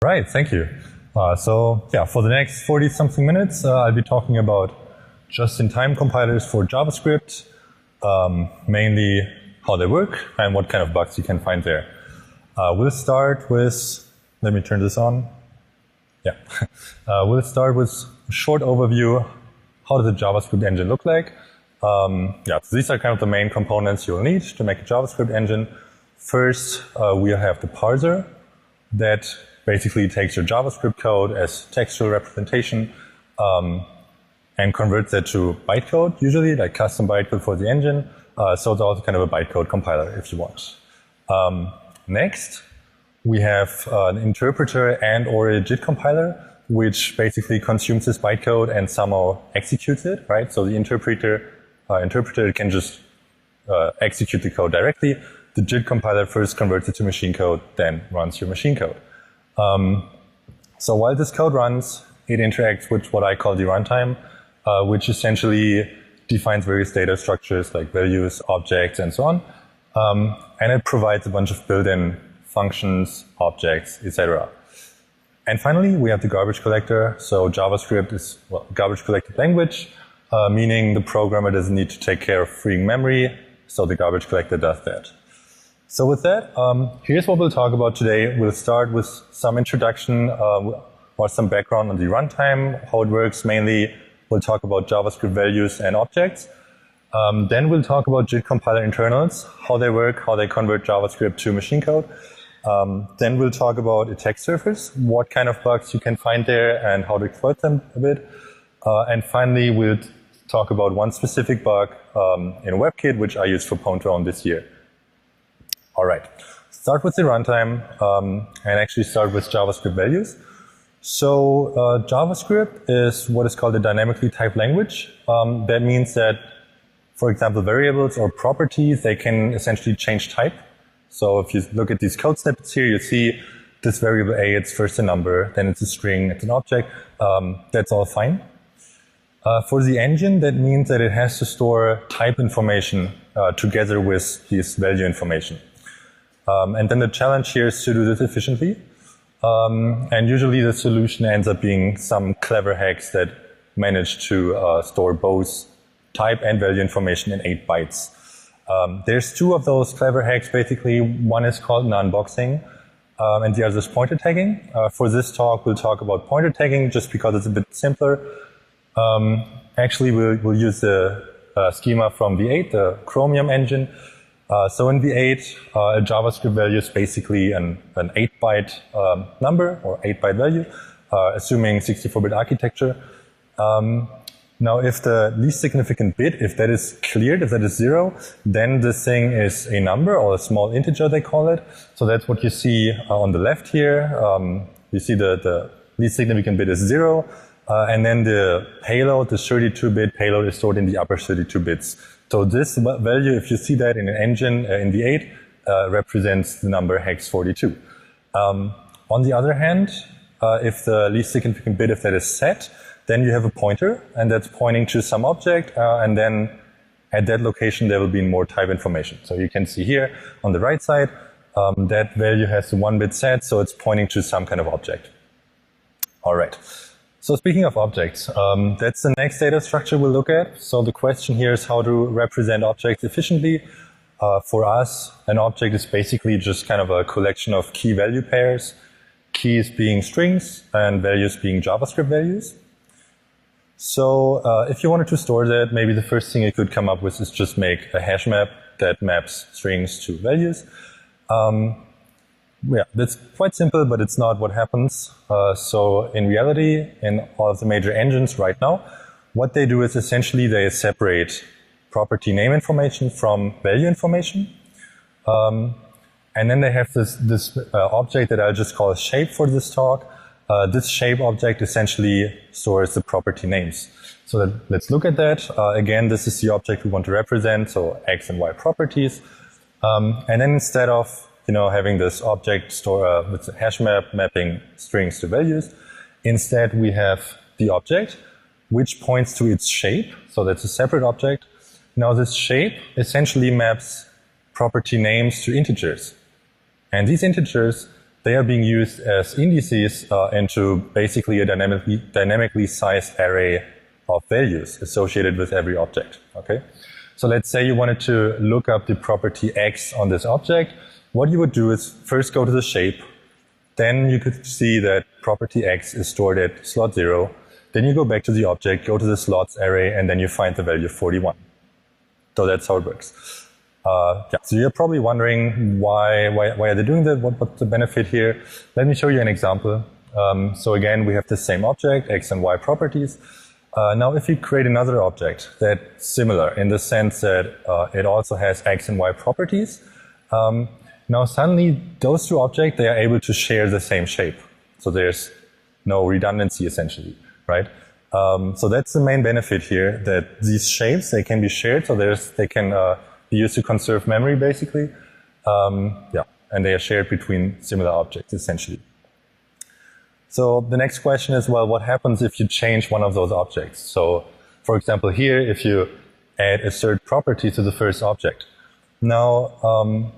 Right, thank you. For the next 40-something minutes, I'll be talking about just-in-time compilers for JavaScript, mainly how they work and what kind of bugs you can find there. We'll start with, let me turn this on. We'll start with a short overview. How does a JavaScript engine look like? So these are kind of the main components you'll need to make a JavaScript engine. First, we have the parser that basically takes your JavaScript code as textual representation and converts it to bytecode, usually like custom bytecode for the engine. So it's also kind of a bytecode compiler if you want. Next, we have an interpreter and or a JIT compiler, which basically consumes this bytecode and somehow executes it, right? So the interpreter can just execute the code directly. The JIT compiler first converts it to machine code, then runs your machine code. So while this code runs, it interacts with what I call the runtime, which essentially defines various data structures like values, objects, and so on. And it provides a bunch of built-in functions, objects, etc. And finally, we have the garbage collector. So JavaScript is garbage collected language, meaning the programmer doesn't need to take care of freeing memory, so the garbage collector does that. So with that, here's what we'll talk about today. We'll start with some introduction or some background on the runtime, how it works mainly. We'll talk about JavaScript values and objects. Then we'll talk about JIT compiler internals, how they work, how they convert JavaScript to machine code. Then we'll talk about attack surface, what kind of bugs you can find there and how to exploit them a bit. And finally, we'll talk about one specific bug in WebKit, which I used for Pwn2Own this year. All right, start with the runtime and actually start with JavaScript values. So JavaScript is what is called a dynamically typed language. That means that, for example, variables or properties, they can essentially change type. So if you look at these code snippets here, you see this variable A, it's first a number, then it's a string, it's an object. That's all fine. For the engine, that means that it has to store type information together with this value information. And then the challenge here is to do this efficiently. And usually the solution ends up being some clever hacks that manage to store both type and value information in 8 bytes. There's 2 of those clever hacks, basically. One is called non-boxing, and the other is pointer tagging. For this talk, we'll talk about pointer tagging just because it's a bit simpler. Actually, we'll use the schema from V8, the Chromium engine. So in V8, a JavaScript value is basically an 8-byte number or 8-byte value, assuming 64-bit architecture. Now, if the least significant bit, if that is cleared, if that is 0, then this thing is a number or a small integer, they call it. So that's what you see on the left here. You see the least significant bit is 0, and then the payload, the 32-bit payload, is stored in the upper 32 bits. So this value, if you see that in an engine in V8, represents the number hex 42. On the other hand, if the least significant bit, if that is set, then you have a pointer, and that's pointing to some object, and then at that location there will be more type information. So you can see here on the right side, that value has the 1-bit set, so it's pointing to some kind of object. All right. So speaking of objects, that's the next data structure we'll look at. So the question here is how to represent objects efficiently. For us, an object is basically just kind of a collection of key-value pairs, keys being strings and values being JavaScript values. So if you wanted to store that, maybe the first thing you could come up with is just make a hash map that maps strings to values. That's quite simple, but it's not what happens. So in reality, in all of the major engines right now, what they do is essentially they separate property name information from value information. And then they have this object that I'll just call shape for this talk. This shape object essentially stores the property names. So let's look at that. Again, this is the object we want to represent, so X and Y properties. And then instead of having this object store with a hash map mapping strings to values, instead we have the object which points to its shape. So that's a separate object. Now this shape essentially maps property names to integers. And these integers they are being used as indices into basically a dynamically sized array of values associated with every object. Okay, so let's say you wanted to look up the property x on this object. What you would do is first go to the shape. Then you could see that property x is stored at slot 0. Then you go back to the object, go to the slots array, and then you find the value 41. So that's how it works. So you're probably wondering why are they doing that? What's the benefit here? Let me show you an example. So again, we have the same object, x and y properties. Now if you create another object that's similar in the sense that it also has x and y properties, now suddenly those two objects, they are able to share the same shape. So there's no redundancy essentially, right? So that's the main benefit here, that these shapes, they can be shared, so they can be used to conserve memory basically. And they are shared between similar objects essentially. So the next question is, well, what happens if you change one of those objects? So for example here, if you add a third property to the first object. Now,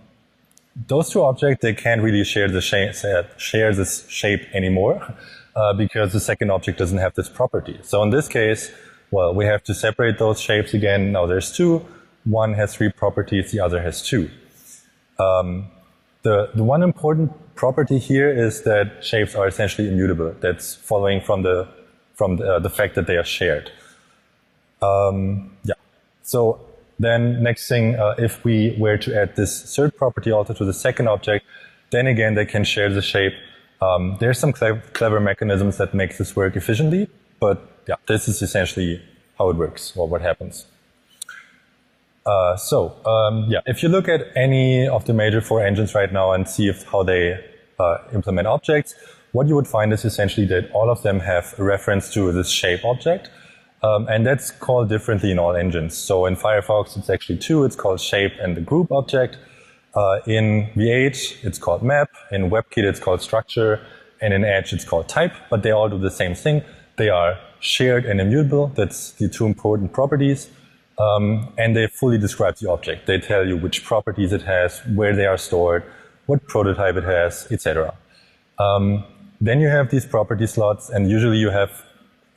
those two objects, they can't really share this shape anymore because the second object doesn't have this property. So in this case, well, we have to separate those shapes again. Now there's two. One has 3 properties, the other has 2. The one important property here is that shapes are essentially immutable. That's following from the fact that they are shared. So then next thing, if we were to add this third property also to the second object, then again they can share the shape. There's some clever mechanisms that make this work efficiently, but yeah, this is essentially how it works or what happens. If you look at any of the major 4 engines right now and see how they implement objects, what you would find is essentially that all of them have a reference to this shape object. And that's called differently in all engines. So in Firefox, it's actually 2. It's called shape and the group object. In V8, it's called map. In WebKit, it's called structure. And in Edge, it's called type. But they all do the same thing. They are shared and immutable. That's the 2 important properties. And they fully describe the object. They tell you which properties it has, where they are stored, what prototype it has, etc. Then you have these property slots, and usually you have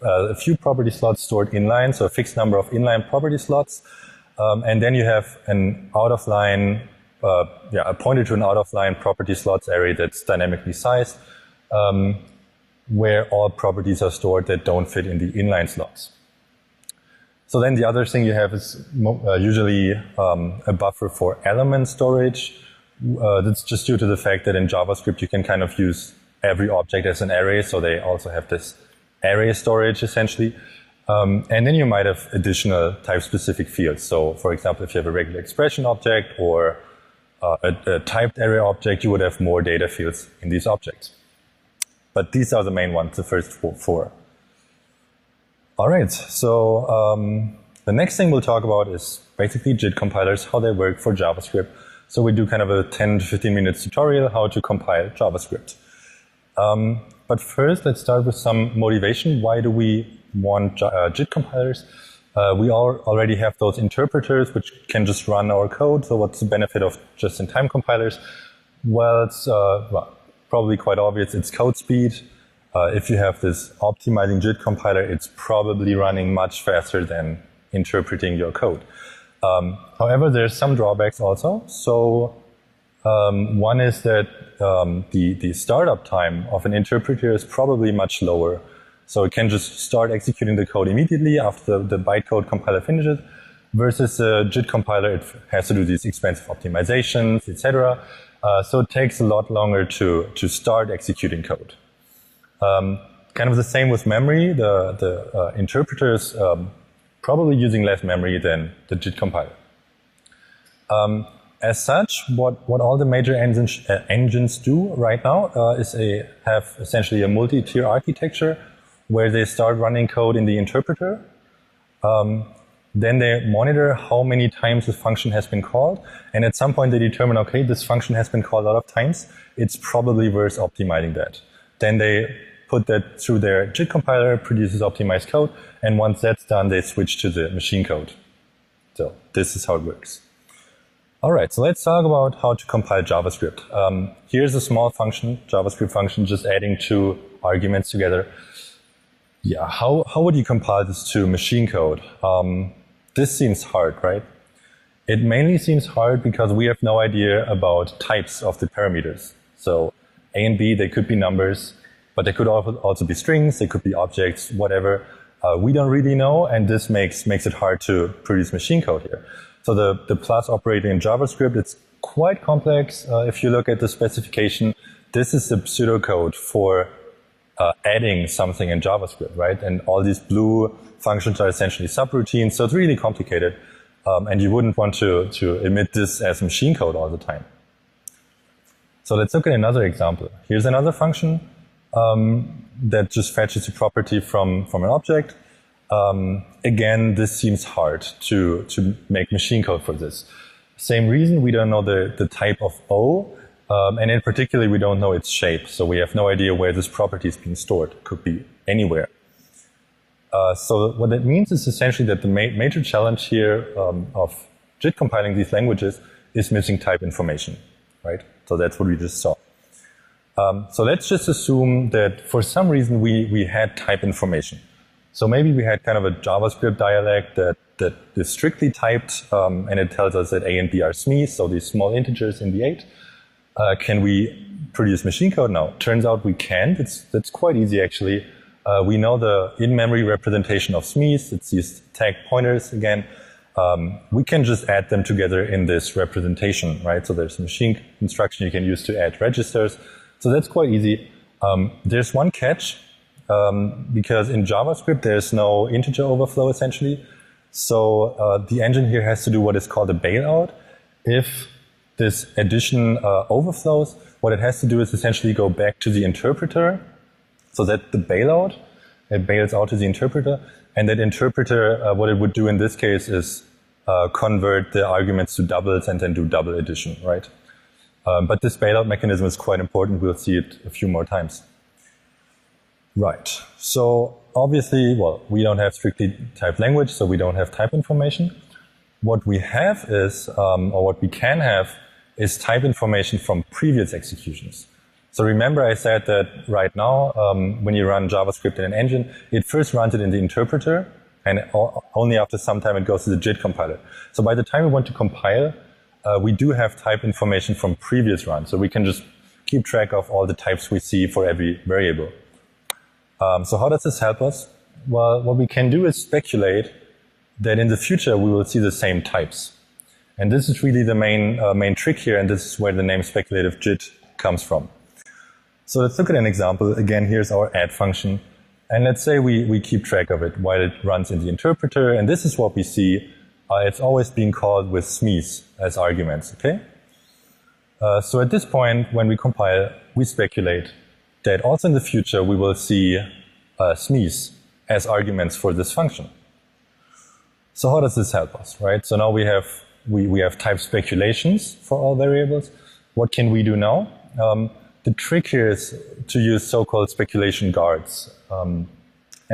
a few property slots stored inline, so a fixed number of inline property slots. And then you have an out-of-line, a pointer to an out-of-line property slots array that's dynamically sized, where all properties are stored that don't fit in the inline slots. So then the other thing you have is usually a buffer for element storage. That's just due to the fact that in JavaScript you can kind of use every object as an array, so they also have this array storage essentially. And then you might have additional type-specific fields. So for example, if you have a regular expression object or a typed array object, you would have more data fields in these objects. But these are the main ones, the first 4. All right, so the next thing we'll talk about is basically JIT compilers, how they work for JavaScript. So we do kind of a 10 to 15 minutes tutorial how to compile JavaScript. But first, let's start with some motivation. Why do we want JIT compilers? We already have those interpreters which can just run our code. So what's the benefit of just-in-time compilers? Well, it's probably quite obvious. It's code speed. If you have this optimizing JIT compiler, it's probably running much faster than interpreting your code. However, there's some drawbacks also. So one is that the startup time of an interpreter is probably much lower. So it can just start executing the code immediately after the bytecode compiler finishes, versus a JIT compiler, it has to do these expensive optimizations, etc. So it takes a lot longer to start executing code. Kind of the same with memory. The interpreters probably using less memory than the JIT compiler. As such, what all the major engines do right now is have essentially a multi-tier architecture where they start running code in the interpreter. Then they monitor how many times the function has been called. And at some point they determine, okay, this function has been called a lot of times. It's probably worth optimizing that. Then they put that through their JIT compiler, produces optimized code. And once that's done, they switch to the machine code. So this is how it works. All right, so let's talk about how to compile JavaScript. Here's a small function, JavaScript function, just adding two arguments together. Yeah, how would you compile this to machine code? This seems hard, right? It mainly seems hard because we have no idea about types of the parameters. So A and B, they could be numbers, but they could also be strings, they could be objects, whatever. We don't really know, and this makes it hard to produce machine code here. So the plus operator in JavaScript, it's quite complex. If you look at the specification, this is the pseudocode for adding something in JavaScript, right? And all these blue functions are essentially subroutines, so it's really complicated. And you wouldn't want to emit this as machine code all the time. So let's look at another example. Here's another function that just fetches a property from an object. Again, this seems hard to make machine code for this. Same reason, we don't know the type of O, and in particular, we don't know its shape. So we have no idea where this property is being stored. It could be anywhere. So what that means is essentially that the major challenge here of JIT compiling these languages is missing type information, right? So that's what we just saw. So let's just assume that for some reason we had type information. So maybe we had kind of a JavaScript dialect that is strictly typed, and it tells us that A and B are SMEs, so these small integers in the 8. Can we produce machine code now? Turns out we can. That's quite easy, actually. We know the in-memory representation of SMEs. It's these tag pointers again. We can just add them together in this representation, right? So there's a machine instruction you can use to add registers. So that's quite easy. There's one catch, because in JavaScript there's no integer overflow essentially. So the engine here has to do what is called a bailout. If this addition overflows, what it has to do is essentially go back to the interpreter, so that the bailout, it bails out to the interpreter, and that interpreter, what it would do in this case is convert the arguments to doubles and then do double addition, right? But this bailout mechanism is quite important. We'll see it a few more times. Right. So obviously, well, we don't have strictly typed language, so we don't have type information. What we have is, or what we can have, is type information from previous executions. So remember I said that right now, when you run JavaScript in an engine, it first runs it in the interpreter, and only after some time it goes to the JIT compiler. So by the time we want to compile, we do have type information from previous runs. So we can just keep track of all the types we see for every variable. So how does this help us? Well, what we can do is speculate that in the future we will see the same types. And this is really the main trick here, and this is where the name speculative JIT comes from. So let's look at an example. Again, here's our add function. And let's say we keep track of it while it runs in the interpreter. And this is what we see. It's always being called with SMEs as arguments, okay? So at this point, when we compile, we speculate that also in the future we will see SMEs as arguments for this function. So how does this help us, right? So now we have type speculations for all variables. What can we do now? The trick here is to use so-called speculation guards. And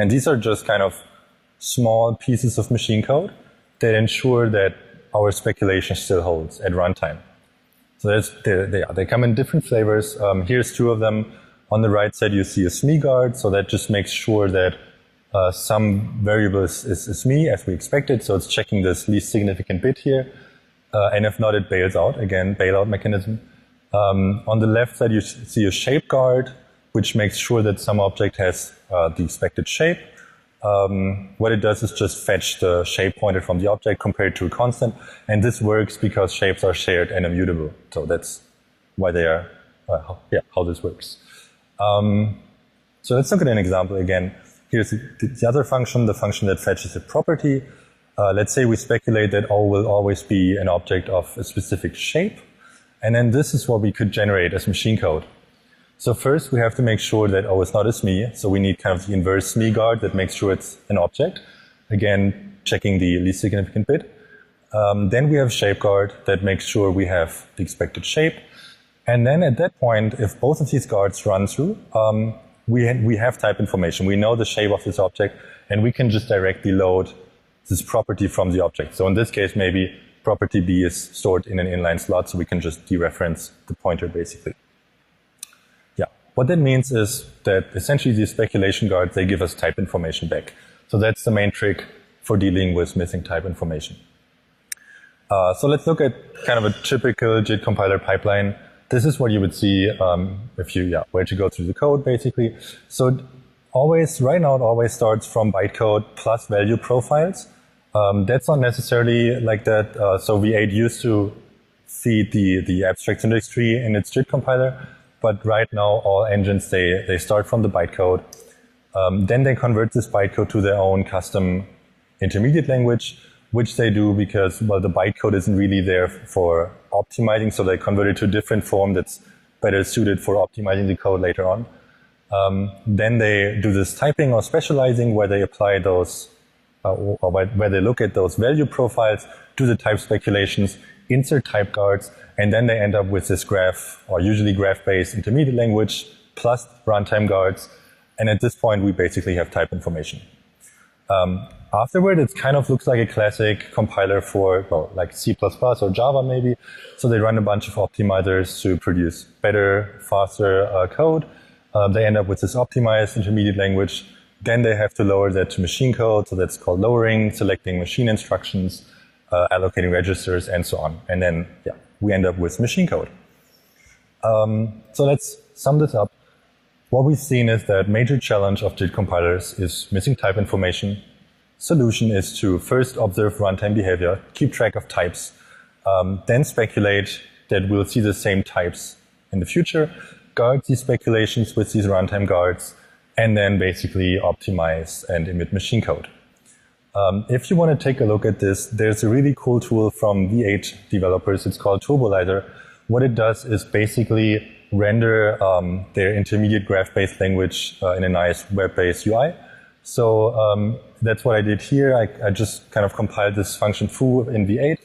these are just kind of small pieces of machine code that ensure that our speculation still holds at runtime. So they come in different flavors. Here's two of them. On the right side, you see a SME guard. So that just makes sure that some variable is SME as we expected. So it's checking this least significant bit here. And if not, it bails out. Again, bailout mechanism. On the left side, you see a shape guard, which makes sure that some object has the expected shape. What it does is just fetch the shape pointer from the object compared to a constant. And this works because shapes are shared and immutable. So that's why they are, how this works. So let's look at an example again. Here's the other function, the function that fetches a property. Let's say we speculate that O will always be an object of a specific shape. And then this is what we could generate as machine code. So first we have to make sure that O is not a SME. So we need kind of the inverse SME guard that makes sure it's an object. Again, checking the least significant bit. Then we have shape guard that makes sure we have the expected shape. And then at that point, if both of these guards run through, we have type information. We know the shape of this object, and we can just directly load this property from the object. So in this case, maybe property B is stored in an inline slot, so we can just dereference the pointer basically. Yeah, what that means is that essentially these speculation guards, they give us type information back. So that's the main trick for dealing with missing type information. So let's look at kind of a typical JIT compiler pipeline. This is what you would see if you were to go through the code basically. So right now it always starts from bytecode plus value profiles. That's not necessarily like that. So V8 used to feed the abstract syntax tree in its JIT compiler, but right now all engines, they start from the bytecode. Then they convert this bytecode to their own custom intermediate language, which they do because, well, the bytecode isn't really there for optimizing, so they convert it to a different form that's better suited for optimizing the code later on. Then they do this typing or specializing where they apply those, or where they look at those value profiles, do the type speculations, insert type guards, and then they end up with this graph, or usually graph-based intermediate language, plus runtime guards, and at this point we basically have type information. Afterward, it kind of looks like a classic compiler for, well, like C++ or Java maybe. So they run a bunch of optimizers to produce better, faster code. They end up with this optimized intermediate language. Then they have to lower that to machine code. So that's called lowering, selecting machine instructions, allocating registers, and so on. And then, we end up with machine code. So let's sum this up. What we've seen is that major challenge of JIT compilers is missing type information. Solution is to first observe runtime behavior, keep track of types, then speculate that we'll see the same types in the future, guard these speculations with these runtime guards, and then basically optimize and emit machine code. If you want to take a look at this, there's a really cool tool from V8 developers. It's called Turbolizer. What it does is basically render their intermediate graph-based language in a nice web-based UI. So that's what I did here. I just kind of compiled this function foo in V8,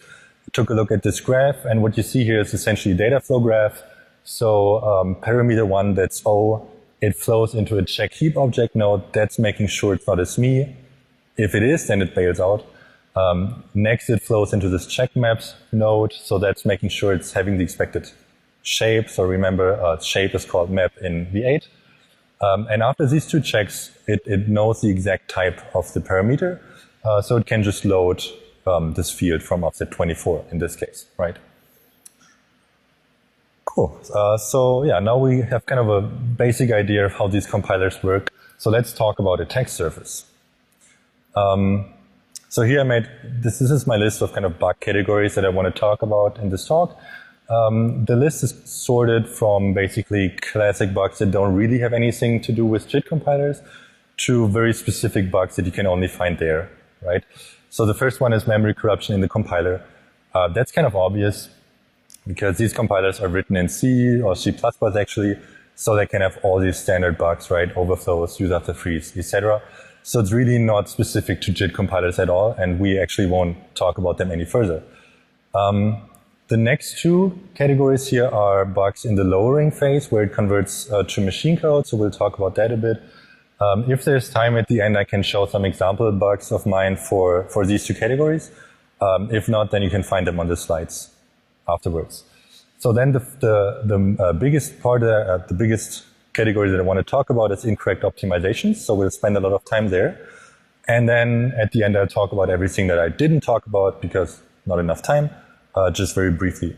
took a look at this graph, and what you see here is essentially data flow graph. So parameter 1, that's O, it flows into a check heap object node. That's making sure it's not a SME. If it is, then it bails out. Next, it flows into this check maps node. So that's making sure it's having the expected shape. So remember, shape is called map in V8. And after these two checks, it knows the exact type of the parameter. So it can just load this field from offset 24 in this case, right? Cool. So now we have kind of a basic idea of how these compilers work. So let's talk about attack surface. So here I made, this is my list of kind of bug categories that I want to talk about in this talk. The list is sorted from basically classic bugs that don't really have anything to do with JIT compilers to very specific bugs that you can only find there, right? So the first one is memory corruption in the compiler. That's kind of obvious because these compilers are written in C or C++ actually, so they can have all these standard bugs, right? Overflows, use after freeze, etc. So it's really not specific to JIT compilers at all, and we actually won't talk about them any further. The next two categories here are bugs in the lowering phase where it converts to machine code, so we'll talk about that a bit. If there's time at the end, I can show some example bugs of mine for these two categories. If not, then you can find them on the slides afterwards. So then the biggest part, the biggest category that I want to talk about is incorrect optimizations, so we'll spend a lot of time there. And then at the end, I'll talk about everything that I didn't talk about because not enough time. Just very briefly.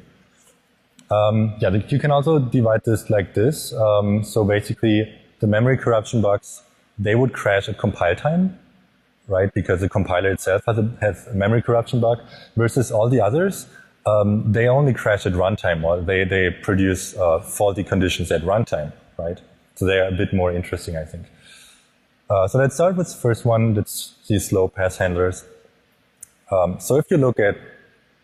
You can also divide this like this. So basically, the memory corruption bugs, they would crash at compile time, right? Because the compiler itself has a memory corruption bug, versus all the others, they only crash at runtime, or they produce faulty conditions at runtime, right? So they are a bit more interesting, I think. So let's start with the first one. That's these low pass handlers. So if you look at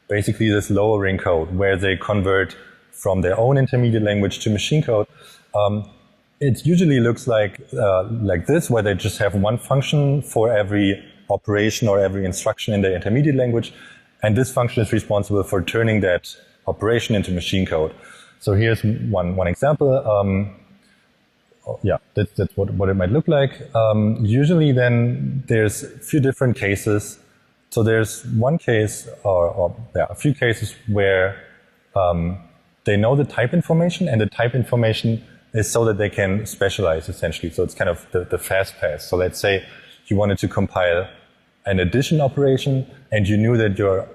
basically this lowering code where they convert from their own intermediate language to machine code, it usually looks like this, where they just have one function for every operation or every instruction in their intermediate language, and this function is responsible for turning that operation into machine code. So here's one example. That's what it might look like. Usually then there's a few different cases So there's one case, or a few cases where they know the type information, and the type information is so that they can specialize, essentially. So it's kind of the fast pass. So let's say you wanted to compile an addition operation, and you knew that your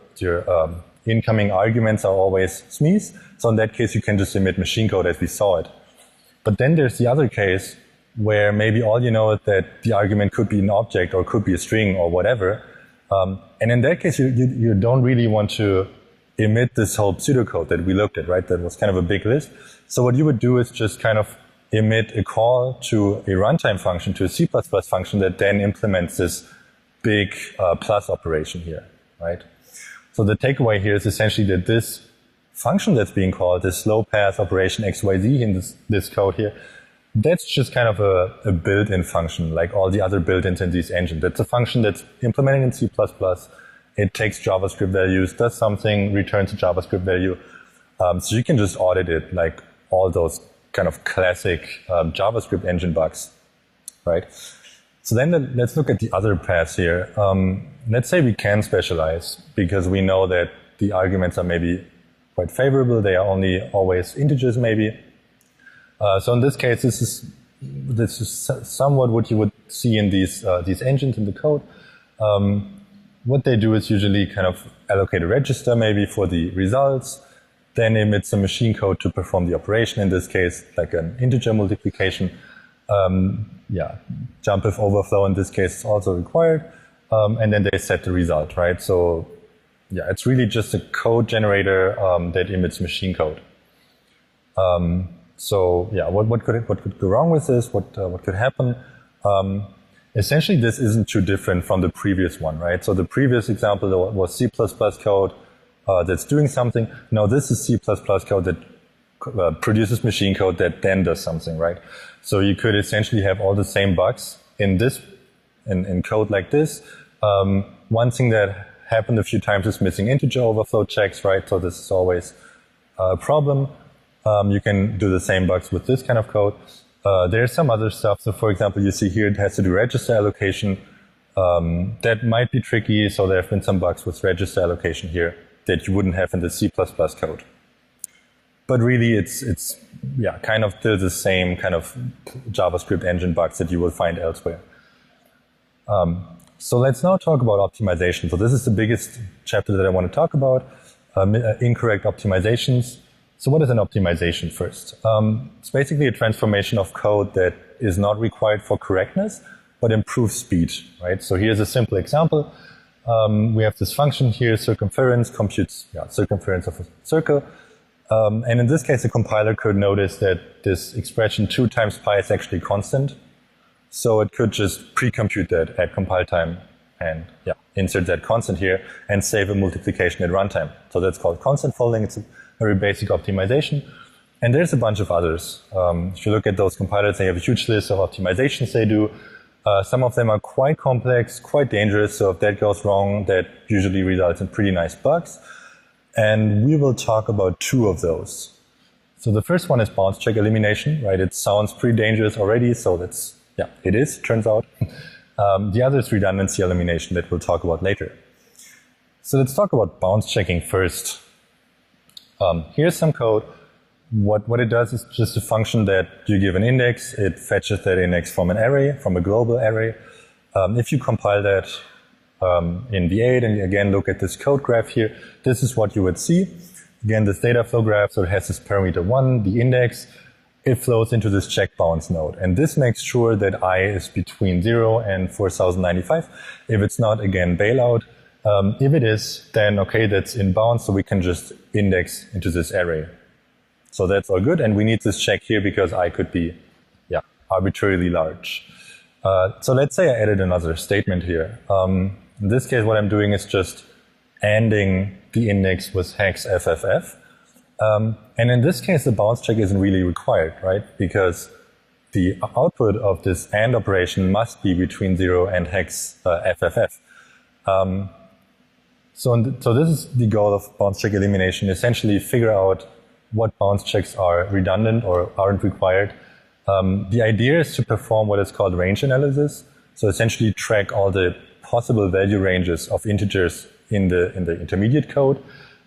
incoming arguments are always SMEs. So in that case, you can just emit machine code as we saw it. But then there's the other case where maybe all you know is that the argument could be an object or could be a string or whatever. And in that case, you don't really want to emit this whole pseudocode that we looked at, right? That was kind of a big list. So what you would do is just kind of emit a call to a runtime function, to a C++ function that then implements this big plus operation here, right? So the takeaway here is essentially that this function that's being called, this slow path operation XYZ in this code here, that's just kind of a built-in function, like all the other built-ins in these engines. That's a function that's implemented in C++. It takes JavaScript values, does something, returns a JavaScript value. So you can just audit it like all those kind of classic JavaScript engine bugs, right? So then let's look at the other paths here. Let's say we can specialize because we know that the arguments are maybe quite favorable. They are only always integers maybe. So in this case, this is somewhat what you would see in these engines in the code. What they do is usually kind of allocate a register maybe for the results, then emit some machine code to perform the operation, in this case like an integer multiplication. Jump if overflow in this case is also required, and then they set the result, right? So yeah, it's really just a code generator that emits machine code. So yeah, what could go wrong with this? What could happen? Essentially, this isn't too different from the previous one, right? So the previous example was C++ code that's doing something. Now this is C++ code that produces machine code that then does something, right? So you could essentially have all the same bugs in code like this. One thing that happened a few times is missing integer overflow checks, right? So this is always a problem. You can do the same bugs with this kind of code. There's some other stuff. So for example, you see here it has to do register allocation. That might be tricky. So there have been some bugs with register allocation here that you wouldn't have in the C++ code. But really it's kind of still the same kind of JavaScript engine bugs that you will find elsewhere. So let's now talk about optimization. So this is the biggest chapter that I want to talk about, incorrect optimizations. So what is an optimization first? It's basically a transformation of code that is not required for correctness, but improves speed, right? So here's a simple example. We have this function here, circumference, computes circumference of a circle. And in this case, the compiler could notice that this expression 2 times pi is actually constant. So it could just pre-compute that at compile time and insert that constant here and save a multiplication at runtime. So that's called constant folding. It's a very basic optimization. And there's a bunch of others. If you look at those compilers, they have a huge list of optimizations they do. Some of them are quite complex, quite dangerous. So if that goes wrong, that usually results in pretty nice bugs. And we will talk about 2 of those. So the first one is bounce check elimination, right? It sounds pretty dangerous already. So that's, it is, turns out. The other is redundancy elimination that we'll talk about later. So let's talk about bounce checking first. Here's some code. What it does is just a function that you give an index. It fetches that index from an array, from a global array. If you compile that in V8 and again look at this code graph here, this is what you would see. Again, this data flow graph, so it has this parameter 1, the index. It flows into this check bounce node. And this makes sure that I is between 0 and 4095. If it's not, again, bailout. If it is, then okay, that's in bounds, so we can just index into this array. So that's all good, and we need this check here because I could be, arbitrarily large. So let's say I added another statement here. In this case, what I'm doing is just ANDing the index with hex FFF. And in this case, the bounce check isn't really required, right? Because the output of this AND operation must be between 0 and hex FFF. So this is the goal of bounce check elimination, essentially figure out what bounce checks are redundant or aren't required. The idea is to perform what is called range analysis. So essentially track all the possible value ranges of integers in the intermediate code.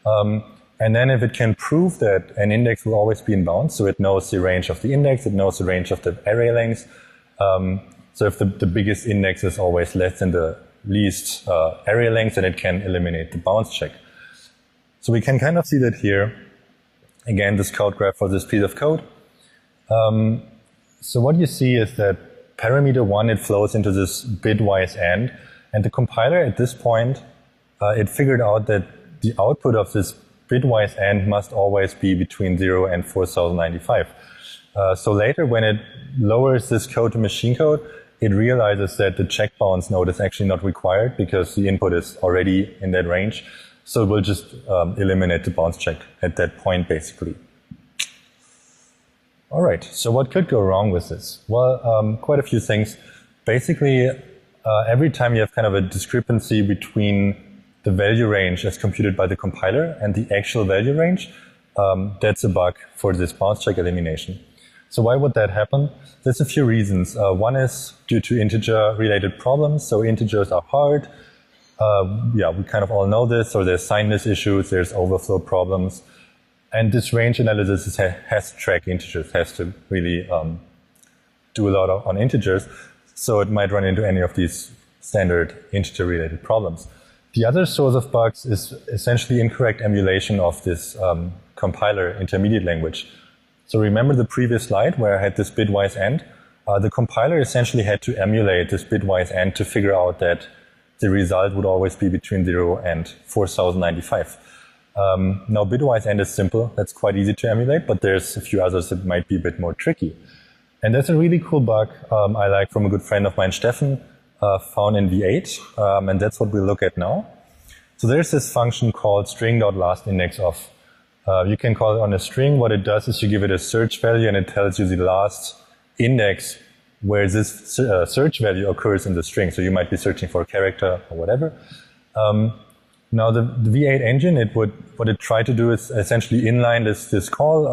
And then if it can prove that an index will always be in bounds, so it knows the range of the index, it knows the range of the array length. So if the biggest index is always less than the least array length, then it can eliminate the bounds check. So we can kind of see that here. Again, this code graph for this piece of code. So what you see is that parameter 1, it flows into this bitwise AND. And the compiler at this point, it figured out that the output of this bitwise AND must always be between 0 and 4095. So later, when it lowers this code to machine code, it realizes that the check bounds node is actually not required because the input is already in that range. So it will just eliminate the bounds check at that point, basically. All right, so what could go wrong with this? Well, quite a few things. Basically, every time you have kind of a discrepancy between the value range as computed by the compiler and the actual value range, that's a bug for this bounds check elimination. So why would that happen? There's a few reasons. One is due to integer-related problems. So integers are hard. Yeah, we kind of all know this. Or there's signness issues, there's overflow problems. And this range analysis has to track integers, has to really do a lot on integers. So it might run into any of these standard integer-related problems. The other source of bugs is essentially incorrect emulation of this compiler intermediate language. So remember the previous slide where I had this bitwise AND? The compiler essentially had to emulate this bitwise AND to figure out that the result would always be between 0 and 4095. Now bitwise AND is simple, that's quite easy to emulate, but there's a few others that might be a bit more tricky. And that's a really cool bug I like from a good friend of mine, Steffen, found in V8, and that's what we'll look at now. So there's this function called string.lastIndexOf. You can call it on a string. What it does is you give it a search value and it tells you the last index where this search value occurs in the string. So you might be searching for a character or whatever. Now the V8 engine, what it tried to do is essentially inline this call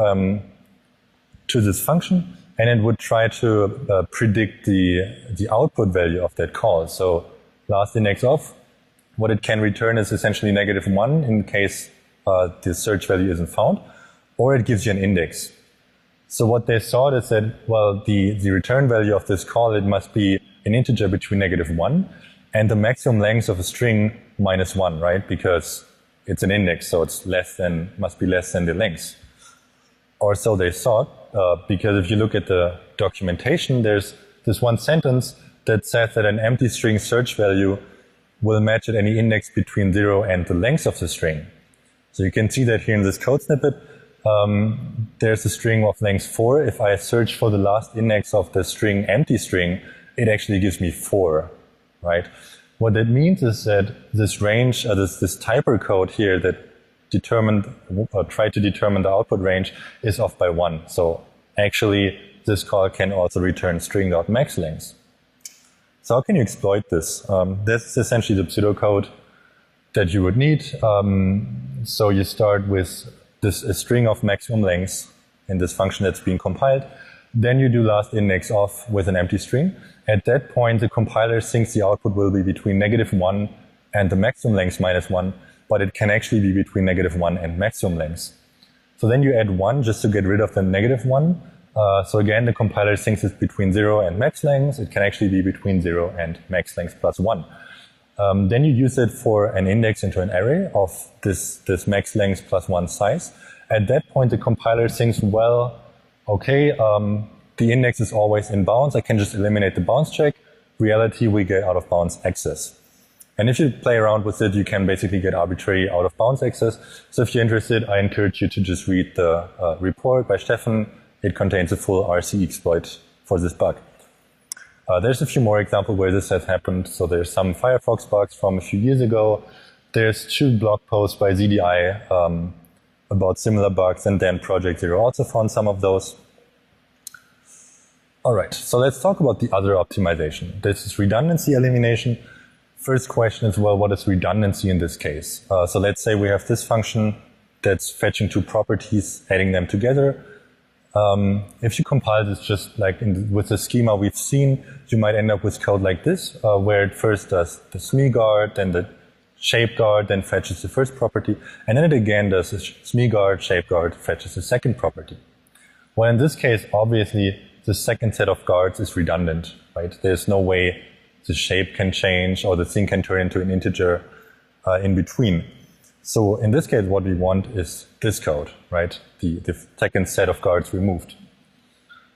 to this function, and it would try to predict the output value of that call. So last index of, what it can return is essentially -1 in case the search value isn't found, or it gives you an index. So what they thought is that, well, the return value of this call, it must be an integer between -1 and the maximum length of a string -1, right? Because it's an index, so it's must be less than the length. Or so they thought, because if you look at the documentation, there's this one sentence that says that an empty string search value will match at any index between 0 and the length of the string. So you can see that here in this code snippet, there's a string of length 4. If I search for the last index of the string empty string, it actually gives me 4, right? What that means is that this range, this typer code here that tried to determine the output range is off by 1. So actually, this call can also return string.maxLength. So how can you exploit this? This is essentially the pseudocode that you would need. So you start with a string of maximum length in this function that's being compiled. Then you do last index of with an empty string. At that point, the compiler thinks the output will be between -1 and the maximum length -1, but it can actually be between -1 and maximum length. So then you add 1 just to get rid of the -1. So again, the compiler thinks it's between 0 and max length. It can actually be between 0 and max length plus 1. Then you use it for an index into an array of this max length plus 1 size. At that point, the compiler thinks, well, okay, the index is always in bounds. I can just eliminate the bounds check. Reality, we get out of bounds access. And if you play around with it, you can basically get arbitrary out of bounds access. So if you're interested, I encourage you to just read the report by Steffen. It contains a full RC exploit for this bug. There's a few more examples where this has happened. So there's some Firefox bugs from a few years ago. There's 2 blog posts by ZDI about similar bugs, and then Project Zero also found some of those. All right, so let's talk about the other optimization. This is redundancy elimination. First question is, well, what is redundancy in this case? So let's say we have this function that's fetching 2 properties, adding them together. If you compile this just like with the schema we've seen, you might end up with code like this, where it first does the SME guard, then the shape guard, then fetches the first property, and then it again does the SME guard, shape guard, fetches the second property. Well, in this case, obviously, the second set of guards is redundant, right? There's no way the shape can change or the thing can turn into an integer in between. So in this case, what we want is this code, right? The second set of guards removed.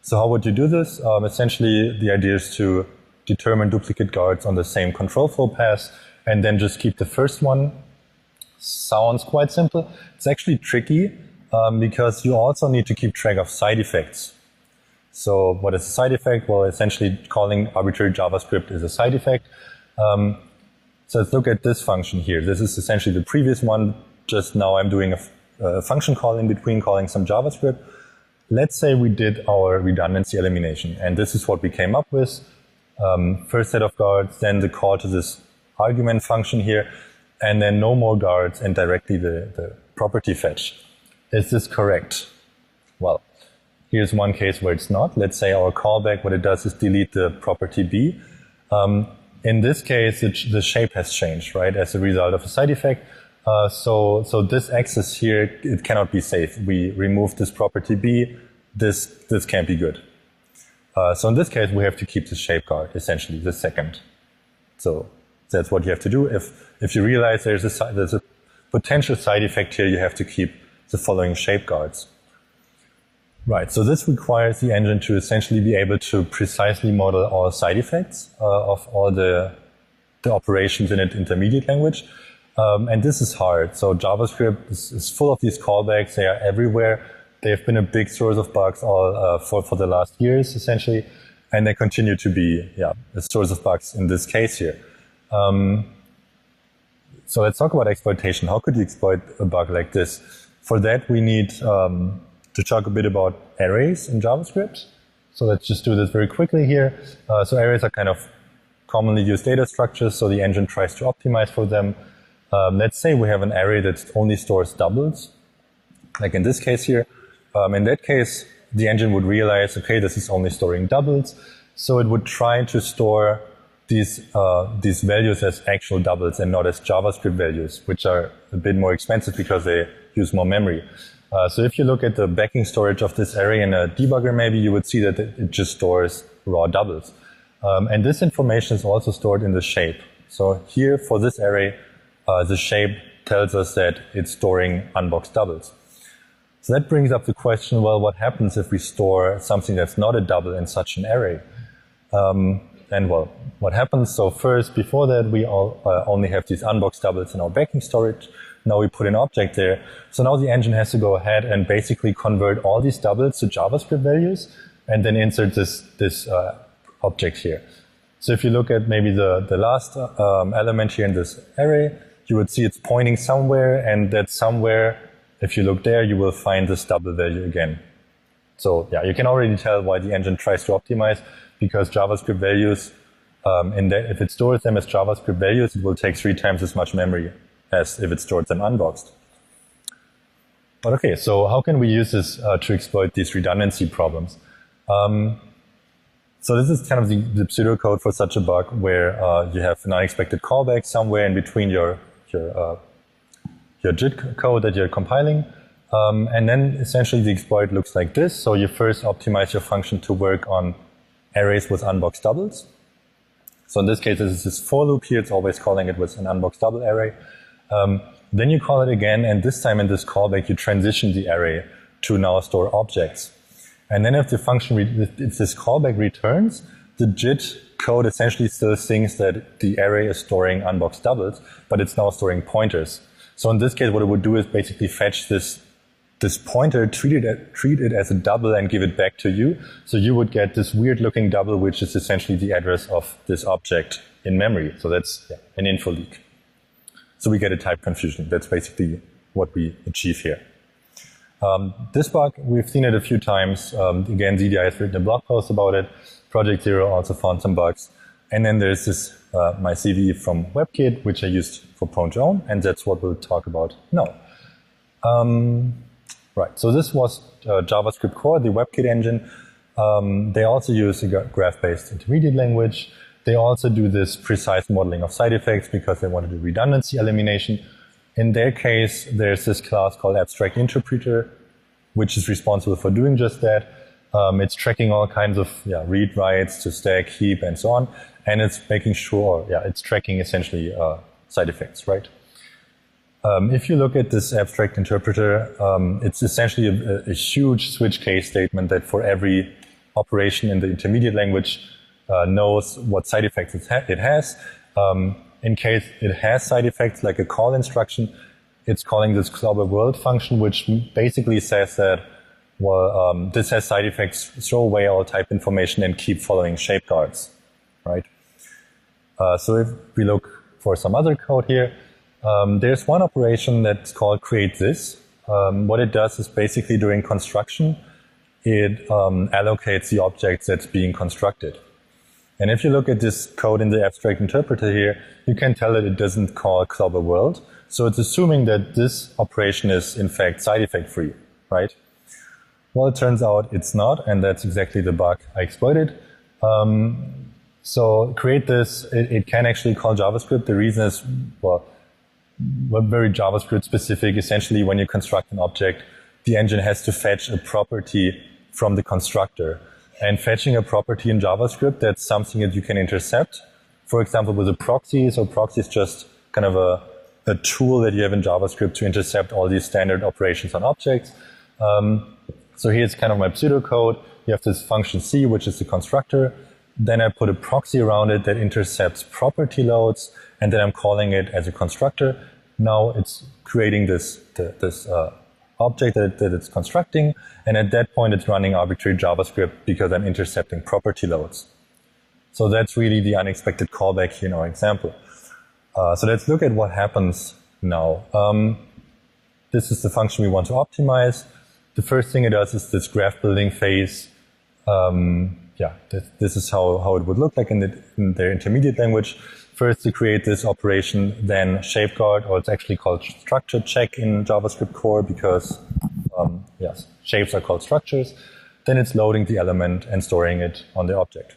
So how would you do this? Essentially, the idea is to determine duplicate guards on the same control flow path and then just keep the first one. Sounds quite simple. It's actually tricky because you also need to keep track of side effects. So what is a side effect? Well, essentially calling arbitrary JavaScript is a side effect. So let's look at this function here. This is essentially the previous one. Just now I'm doing a function call in between, calling some JavaScript. Let's say we did our redundancy elimination, and this is what we came up with. First set of guards, then the call to this argument function here, and then no more guards and directly the property fetch. Is this correct? Well, here's one case where it's not. Let's say our callback, what it does is delete the property B. In this case, the shape has changed, right, as a result of a side effect. So this access here, it cannot be safe. We remove this property B. This can't be good. So in this case, we have to keep the shape guard, essentially, the second. So that's what you have to do. If you realize there's a potential side effect here, you have to keep the following shape guards. Right, so this requires the engine to essentially be able to precisely model all side effects of all the operations in an intermediate language. And this is hard. So JavaScript is full of these callbacks. They are everywhere. They have been a big source of bugs for the last years, essentially. And they continue to be a source of bugs in this case here. So let's talk about exploitation. How could you exploit a bug like this? For that, we need to talk a bit about arrays in JavaScript. So let's just do this very quickly here. So arrays are kind of commonly used data structures, so the engine tries to optimize for them. Let's say we have an array that only stores doubles, like in this case here. In that case, the engine would realize, okay, this is only storing doubles, so it would try to store these values as actual doubles and not as JavaScript values, which are a bit more expensive because they use more memory. So if you look at the backing storage of this array in a debugger, maybe you would see that it just stores raw doubles. And this information is also stored in the shape. So here for this array, the shape tells us that it's storing unboxed doubles. So that brings up the question, well, what happens if we store something that's not a double in such an array? And well, what happens? So first, before that, we only have these unboxed doubles in our backing storage. Now we put an object there. So now the engine has to go ahead and basically convert all these doubles to JavaScript values and then insert this object here. So if you look at maybe the last element here in this array, you would see it's pointing somewhere, and that somewhere, if you look there, you will find this double value again. So yeah, you can already tell why the engine tries to optimize, because JavaScript values, if it stores them as JavaScript values, it will take 3 times as much memory as if it stored them unboxed. But okay, so how can we use this to exploit these redundancy problems? So this is kind of the pseudocode for such a bug where you have an unexpected callback somewhere in between your JIT code that you're compiling. And then essentially the exploit looks like this. So you first optimize your function to work on arrays with unboxed doubles. So in this case, this is this for loop here. It's always calling it with an unboxed double array. Then you call it again, and this time in this callback, you transition the array to now store objects. And then if the function, if this callback returns, the JIT code essentially still thinks that the array is storing unboxed doubles, but it's now storing pointers. So in this case, what it would do is basically fetch this pointer, treat it as a double and give it back to you. So you would get this weird looking double, which is essentially the address of this object in memory. So that's an info leak. So we get a type confusion. That's basically what we achieve here. This bug, we've seen it a few times. Again, ZDI has written a blog post about it. Project Zero also found some bugs. And then there's this my CVE from WebKit, which I used for prone to own, and that's what we'll talk about now. Right, so this was JavaScript core, the WebKit engine. They also use a graph-based intermediate language. They also do this precise modeling of side effects because they want to do redundancy elimination. In their case, there's this class called abstract interpreter, which is responsible for doing just that. It's tracking all kinds of read writes to stack, heap, and so on. And it's making sure, it's tracking essentially side effects, right? If you look at this abstract interpreter, it's essentially a huge switch case statement that for every operation in the intermediate language knows what side effects it has. In case it has side effects like a call instruction, it's calling this global world function, which basically says that, well, this has side effects, throw away all type information and keep following shape guards, right? So if we look for some other code here, there's one operation that's called create this. What it does is basically during construction, it allocates the objects that's being constructed. And if you look at this code in the abstract interpreter here, you can tell that it doesn't call global world. So it's assuming that this operation is in fact side effect free, right? Well, it turns out it's not, and that's exactly the bug I exploited. So create this, it can actually call JavaScript. The reason is, well, very JavaScript specific. Essentially, when you construct an object, the engine has to fetch a property from the constructor. And fetching a property in JavaScript, that's something that you can intercept. For example, with a proxy. So proxy is just kind of a tool that you have in JavaScript to intercept all these standard operations on objects. So here's kind of my pseudocode. You have this function C, which is the constructor. Then I put a proxy around it that intercepts property loads, and then I'm calling it as a constructor. Now it's creating this object that it's constructing, and at that point it's running arbitrary JavaScript because I'm intercepting property loads. So that's really the unexpected callback here in our example. So let's look at what happens now. This is the function we want to optimize. The first thing it does is this graph building phase. This is how it would look like in their intermediate language. First to create this operation, then shapeguard, or it's actually called structure check in JavaScript core because shapes are called structures. Then it's loading the element and storing it on the object.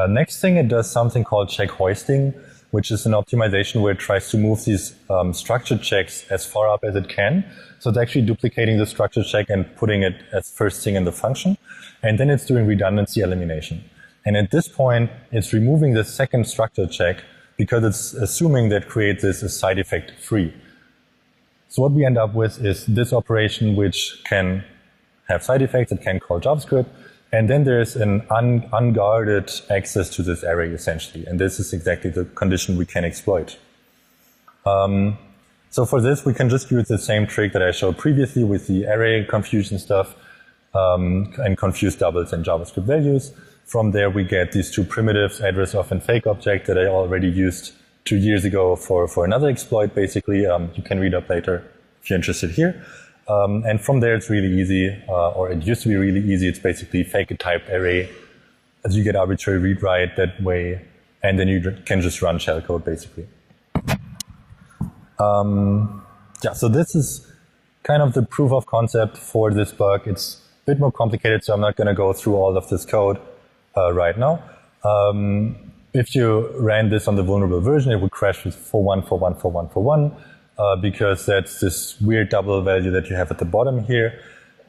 Next thing, it does something called check hoisting, which is an optimization where it tries to move these structure checks as far up as it can. So it's actually duplicating the structure check and putting it as first thing in the function. And then it's doing redundancy elimination. And at this point, it's removing the second structure check because it's assuming that create this is side effect free. So what we end up with is this operation which can have side effects, it can call JavaScript, and then there's an unguarded access to this array essentially. And this is exactly the condition we can exploit. So for this, we can just use the same trick that I showed previously with the array confusion stuff and confuse doubles and JavaScript values. From there, we get these two primitives, address of and fake object that I already used 2 years ago for another exploit, basically. You can read up later if you're interested here. And from there, it's really easy, or it used to be really easy. It's basically fake a type array as you get arbitrary read write that way, and then you can just run shellcode, basically. So this is kind of the proof of concept for this bug. It's a bit more complicated, so I'm not going to go through all of this code right now. If you ran this on the vulnerable version, it would crash with 41414141 because that's this weird double value that you have at the bottom here.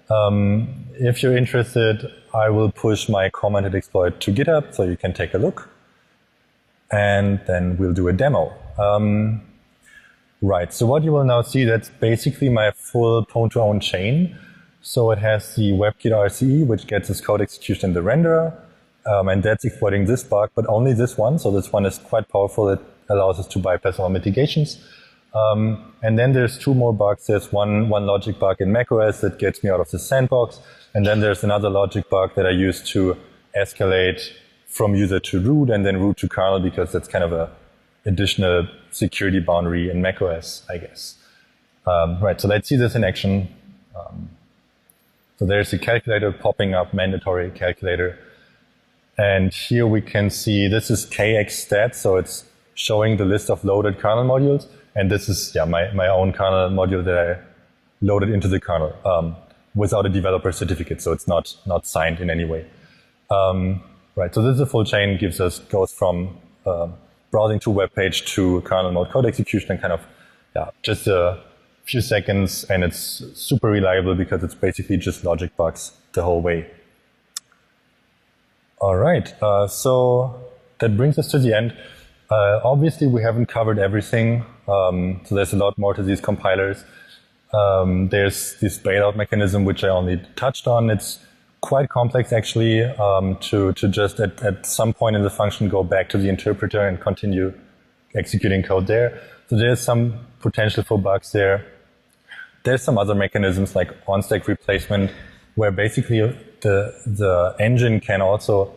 If you're interested, I will push my commented exploit to GitHub so you can take a look. And then we'll do a demo. Right, so what you will now see, that's basically my full pwn-to-own chain. So it has the WebKit RCE, which gets this code execution in the renderer. And that's exploiting this bug, but only this one. So this one is quite powerful. It allows us to bypass all mitigations. And then there's two more bugs. There's one logic bug in macOS that gets me out of the sandbox. And then there's another logic bug that I use to escalate from user to root and then root to kernel, because that's kind of a additional security boundary in macOS, I guess. Right, so let's see this in action. So there's the calculator popping up, mandatory calculator. And here we can see this is kxstat, so it's showing the list of loaded kernel modules. And this is my own kernel module that loaded into the kernel without a developer certificate, so it's not signed in any way. Right, so this is a full chain, goes from browsing to web page to kernel mode code execution in kind of just a few seconds, and it's super reliable because it's basically just logic bugs the whole way. All right, so that brings us to the end. Obviously, we haven't covered everything, so there's a lot more to these compilers. There's this bailout mechanism, which I only touched on. It's quite complex, actually, to just at some point in the function go back to the interpreter and continue executing code there. So there's some potential for bugs there. There's some other mechanisms like on-stack replacement, where basically the engine can also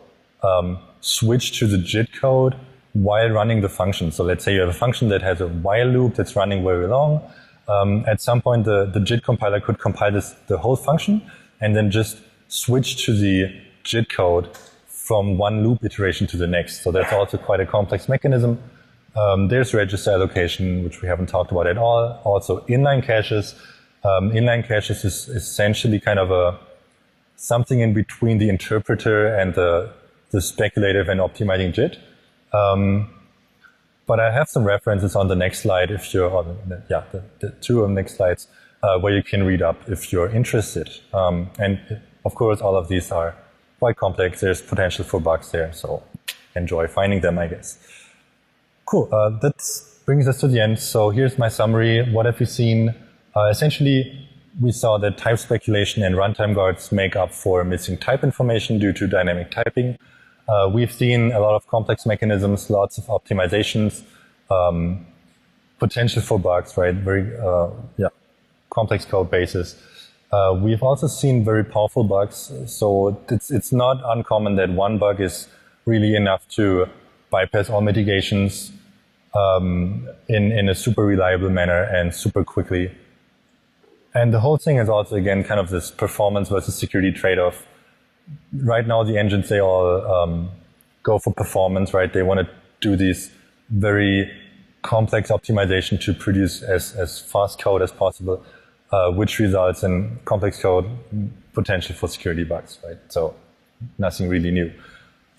switch to the JIT code while running the function. So let's say you have a function that has a while loop that's running very long. At some point, the JIT compiler could compile the whole function and then just switch to the JIT code from one loop iteration to the next. So that's also quite a complex mechanism. There's register allocation, which we haven't talked about at all. Also inline caches. Inline caches is essentially kind of something in between the interpreter and the speculative and optimizing JIT. But I have some references on the next slide if you're on the two of the next slides where you can read up if you're interested. And of course, all of these are quite complex. There's potential for bugs there, so enjoy finding them, I guess. Cool. That brings us to the end. So here's my summary. What have we seen? Essentially, we saw that type speculation and runtime guards make up for missing type information due to dynamic typing. We've seen a lot of complex mechanisms, lots of optimizations, potential for bugs, right? Very complex code bases. We've also seen very powerful bugs. So it's not uncommon that one bug is really enough to bypass all mitigations in a super reliable manner and super quickly. And the whole thing is also, again, kind of this performance versus security trade-off. Right now, the engines, they all go for performance, right? They want to do these very complex optimization to produce as fast code as possible, which results in complex code, potential for security bugs, right? So nothing really new.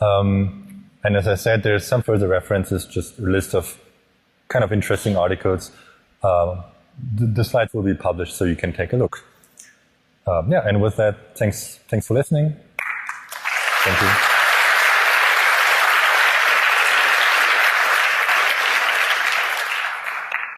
And as I said, there's some further references, just a list of kind of interesting articles. The slides will be published so you can take a look. And with that, thanks for listening. Thank you.